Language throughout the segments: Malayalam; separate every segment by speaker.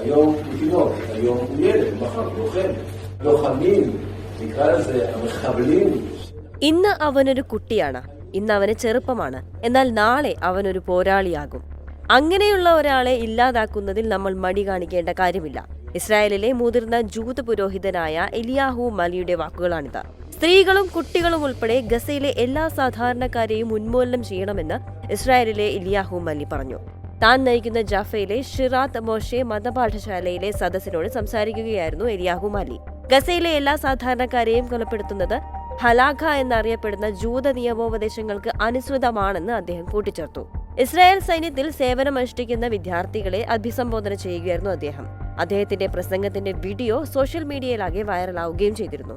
Speaker 1: היום הוא תינוק, היום הוא ילד, מחר לוחם. לוחמים, נקרא לזה המחבלים.
Speaker 2: ഇന്ന് അവനൊരു കുട്ടിയാണ്, ഇന്ന് അവന് ചെറുപ്പമാണ്, എന്നാൽ നാളെ അവനൊരു പോരാളിയാകും. അങ്ങനെയുള്ള ഒരാളെ ഇല്ലാതാക്കുന്നതിൽ നമ്മൾ മടി കാണിക്കേണ്ട കാര്യമില്ല. ഇസ്രായേലിലെ മുതിർന്ന ജൂത പുരോഹിതനായ എലിയാഹു മലിയുടെ വാക്കുകളാണിത്. സ്ത്രീകളും കുട്ടികളും ഉൾപ്പെടെ ഗസയിലെ എല്ലാ സാധാരണക്കാരെയും ഉന്മൂലനം ചെയ്യണമെന്ന് ഇസ്രായേലിലെ എലിയാഹു മലി പറഞ്ഞു. താൻ നയിക്കുന്ന ജാഫയിലെ ഷിറാത്ത് മോഷെ മതപാഠശാലയിലെ സദസ്സിനോട് സംസാരിക്കുകയായിരുന്നു എലിയാഹു മലി. ഗസയിലെ എല്ലാ സാധാരണക്കാരെയും കൊലപ്പെടുത്തുന്നത് ഹലാഖ എന്നറിയപ്പെടുന്ന ജൂത നിയമോപദേശങ്ങൾക്ക് അനുസൃതമാണെന്ന് അദ്ദേഹം കൂട്ടിച്ചേർത്തു. ഇസ്രായേൽ സൈന്യത്തിൽ സേവനമനുഷ്ഠിക്കുന്ന വിദ്യാർത്ഥികളെ അഭിസംബോധന ചെയ്യുകയായിരുന്നു അദ്ദേഹം. അദ്ദേഹത്തിന്റെ പ്രസംഗത്തിന്റെ വീഡിയോ സോഷ്യൽ മീഡിയയിലാകെ വൈറലാവുകയും ചെയ്തിരുന്നു.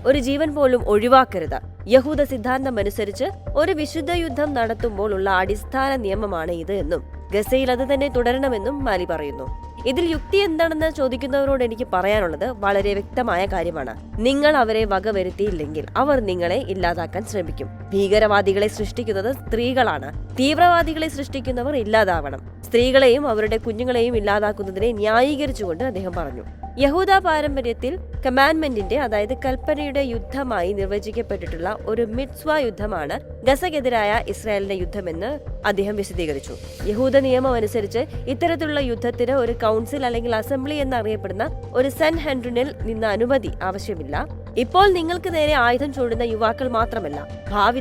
Speaker 2: ഒരു ജീവൻ പോലും ഒഴിവാക്കരുത്. യഹൂദ സിദ്ധാന്തമനുസരിച്ച് ഒരു വിശുദ്ധ യുദ്ധം നടത്തുമ്പോൾ ഉള്ള അടിസ്ഥാന നിയമമാണ് ഇത് എന്നും ഗസയിൽ അത് തന്നെ തുടരണമെന്നും മാലി പറയുന്നു. ഇതിൽ യുക്തി എന്താണെന്ന് ചോദിക്കുന്നവരോട് എനിക്ക് പറയാനുള്ളത് വളരെ വ്യക്തമായ കാര്യമാണ്. നിങ്ങൾ അവരെ വകവരുത്തിയില്ലെങ്കിൽ അവർ നിങ്ങളെ ഇല്ലാതാക്കാൻ ശ്രമിക്കും. ഭീകരവാദികളെ സൃഷ്ടിക്കുന്നത് സ്ത്രീകളാണ്. തീവ്രവാദികളെ സൃഷ്ടിക്കുന്നവർ ഇല്ലാതാവണം. സ്ത്രീകളെയും അവരുടെ കുഞ്ഞുങ്ങളെയും ഇല്ലാതാക്കുന്നതിനെ ന്യായീകരിച്ചുകൊണ്ട് അദ്ദേഹം പറഞ്ഞു. യഹൂദ പാരമ്പര്യത്തിൽ കമാൻഡ്മെന്റിന്റെ, അതായത് കൽപ്പനയുടെ യുദ്ധമായി നിർവചിക്കപ്പെട്ടിട്ടുള്ള ഒരു മിറ്റ്സ്വ യുദ്ധമാണ് ഗസക്കെതിരായ ഇസ്രായേലിന്റെ യുദ്ധമെന്ന് അദ്ദേഹം വിശദീകരിച്ചു. യഹൂദ നിയമം അനുസരിച്ച് ഇത്തരത്തിലുള്ള യുദ്ധത്തിന് ഒരു കൗൺസിൽ അല്ലെങ്കിൽ അസംബ്ലി എന്നറിയപ്പെടുന്ന ഒരു സെൻഹെഡ്രിനിൽ നിന്ന് അനുമതി ആവശ്യമില്ല. ഇപ്പോൾ നിങ്ങൾക്ക് നേരെ ആയുധം ചൂടുന്ന യുവാക്കൾ മാത്രമല്ല, ഭാവി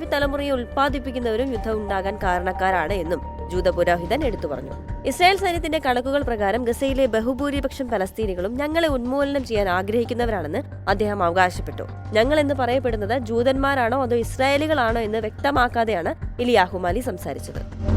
Speaker 2: തലമുറയെ ഉൽപ്പാദിപ്പിക്കുന്നവരും യുദ്ധം ഉണ്ടാകാൻ കാരണക്കാരാണ് എന്നും ജൂത പുരോഹിതൻ എടുത്തു പറഞ്ഞു. ഇസ്രായേൽ സൈന്യത്തിന്റെ കണക്കുകൾ പ്രകാരം ഗസയിലെ ബഹുഭൂരിപക്ഷം പലസ്തീനികളും ഞങ്ങളെ ഉന്മൂലനം ചെയ്യാൻ ആഗ്രഹിക്കുന്നവരാണെന്ന് അദ്ദേഹം അവകാശപ്പെട്ടു. ഞങ്ങൾ എന്ന് പറയപ്പെടുന്നത് ജൂതന്മാരാണോ അതോ ഇസ്രായേലികളാണോ എന്ന് വ്യക്തമാക്കാതെയാണ് എലിയാഹു മലി സംസാരിച്ചത്.